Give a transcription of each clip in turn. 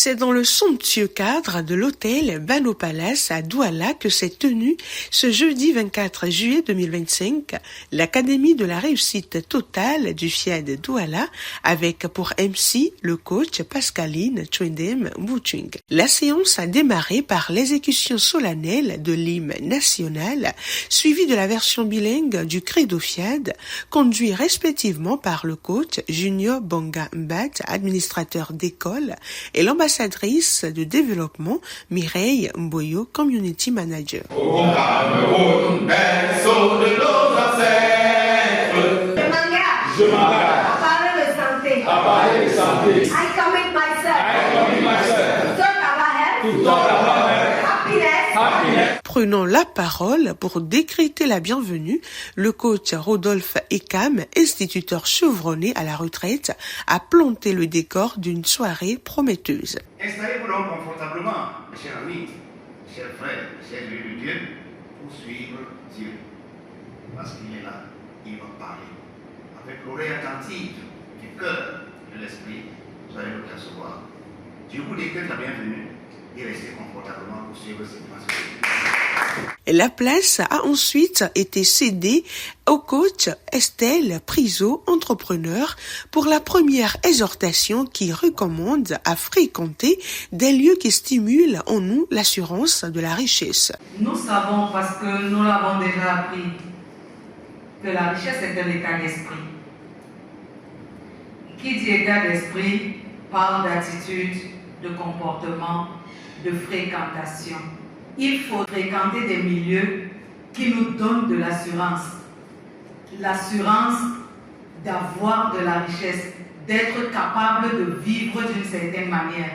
C'est dans le somptueux cadre de l'hôtel Bano Palace à Douala que s'est tenue ce jeudi 24 juillet 2025 l'Académie de la réussite totale du FIAD Douala avec pour MC le coach Pascaline Twendem Mbuching. La séance a démarré par l'exécution solennelle de l'hymne national suivie de la version bilingue du Credo FIAD conduit respectivement par le coach Junior Bonga Mbat, administrateur d'école, et l'ambassadrice de développement Mireille Mboyo, Community Manager. Je m'engage. À parler de santé. I commit myself. To talk about health. Happiness. Prenant la parole pour décréter la bienvenue, le coach Rodolphe Ekam, instituteur chevronné à la retraite, a planté le décor d'une soirée prometteuse. Installez-vous donc confortablement, mes chers amis, mes chers frères, mes chers élus de Dieu, pour suivre Dieu. Parce qu'il est là, il va parler. Avec l'oreille attentive du cœur et de l'esprit, vous allez le percevoir. Dieu vous décrète la bienvenue et restez confortablement pour suivre cette passage. La place a ensuite été cédée au coach Estelle Priso, entrepreneur, pour la première exhortation qui recommande à fréquenter des lieux qui stimulent en nous l'assurance de la richesse. Nous savons, parce que nous l'avons déjà appris, que la richesse est un état d'esprit. Qui dit état d'esprit parle d'attitude, de comportement, de fréquentation. Il faut fréquenter des milieux qui nous donnent de l'assurance. L'assurance d'avoir de la richesse, d'être capable de vivre d'une certaine manière.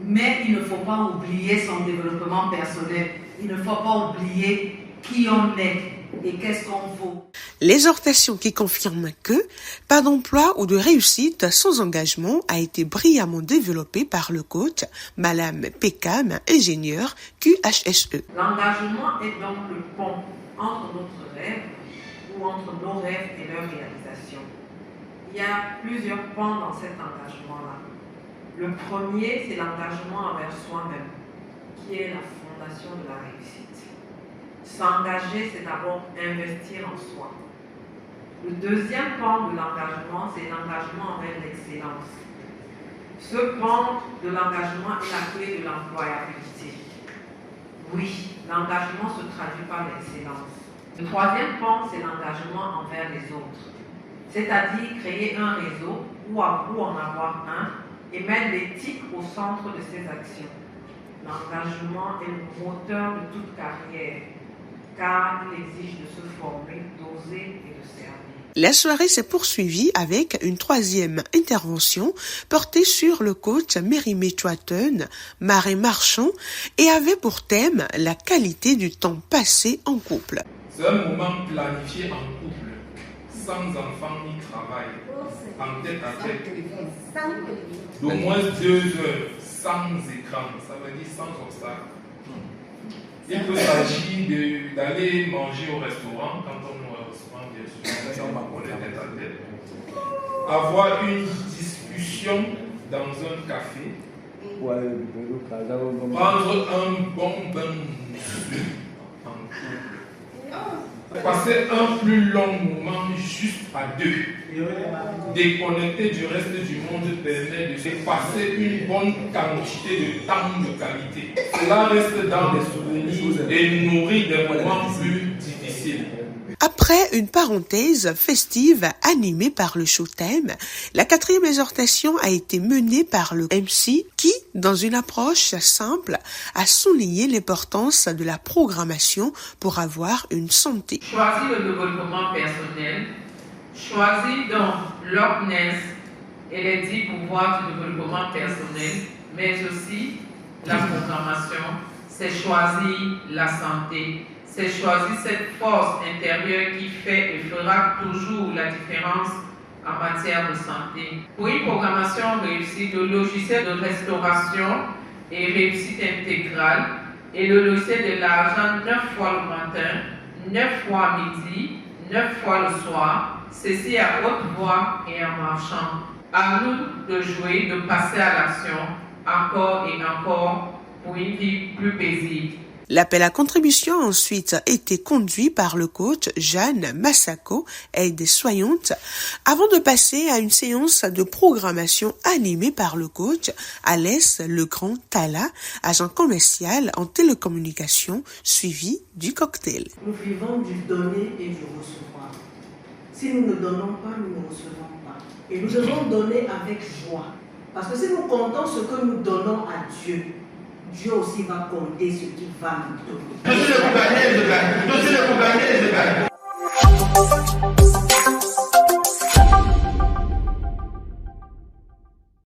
Mais il ne faut pas oublier son développement personnel. Il ne faut pas oublier qui on est et qu'est-ce qu'on vaut. L'exhortation qui confirme que pas d'emploi ou de réussite sans engagement a été brillamment développée par le coach Madame Pekam, ingénieur QHSE. L'engagement est donc le pont entre notre rêve ou entre nos rêves et leur réalisation. Il y a plusieurs ponts dans cet engagement-là. Le premier, c'est l'engagement envers soi-même, qui est la fondation de la réussite. S'engager, c'est d'abord investir en soi. Le deuxième pan de l'engagement, c'est l'engagement envers l'excellence. Ce pan de l'engagement est la clé de l'employabilité. Oui, l'engagement se traduit par l'excellence. Le troisième pan, c'est l'engagement envers les autres. C'est-à-dire créer un réseau ou en avoir un et mettre l'éthique au centre de ses actions. L'engagement est le moteur de toute carrière, car il exige de se former, d'oser et de servir. La soirée s'est poursuivie avec une troisième intervention portée sur le coach Mérimée Chouaten, Marie Marchand, et avait pour thème la qualité du temps passé en couple. C'est un moment planifié en couple, sans enfants ni travail, en tête à tête, d'au moins 2 heures, sans écran, ça veut dire sans obstacle. Il peut s'agir d'aller manger au restaurant, quand on est au restaurant, bien sûr, on est tête à tête. Avoir une discussion dans un café. Prendre un bon bain en couple. Passer un plus long moment juste à deux. Déconnecter du reste du monde permet de passer une bonne quantité de temps de qualité. Cela reste dans les souvenirs et nourrit des moments plus difficiles. Après une parenthèse festive animée par le showtime, la quatrième exhortation a été menée par le MC qui, dans une approche simple, a souligné l'importance de la programmation pour avoir une santé. Choisis le développement personnel, choisis donc l'opness et les 10 pouvoirs du développement personnel, mais aussi la programmation, c'est choisir la santé. C'est choisir cette force intérieure qui fait et fera toujours la différence en matière de santé. Pour une programmation réussie, le logiciel de restauration et réussite intégrale et le logiciel de l'argent 9 fois le matin, 9 fois à midi, 9 fois le soir, ceci à haute voix et en marchant. À nous de jouer, de passer à l'action encore et encore pour une vie plus paisible. L'appel à contribution a ensuite été conduit par le coach Jeanne Massako, aide-soignante, avant de passer à une séance de programmation animée par le coach Alès Legrand-Tala, agent commercial en télécommunication, suivi du cocktail. Nous vivons du donner et du recevoir. Si nous ne donnons pas, nous ne recevons pas. Et nous devons donner avec joie. Parce que si nous comptons ce que nous donnons à Dieu, Dieu aussi va compter ce qu'il va nous donner.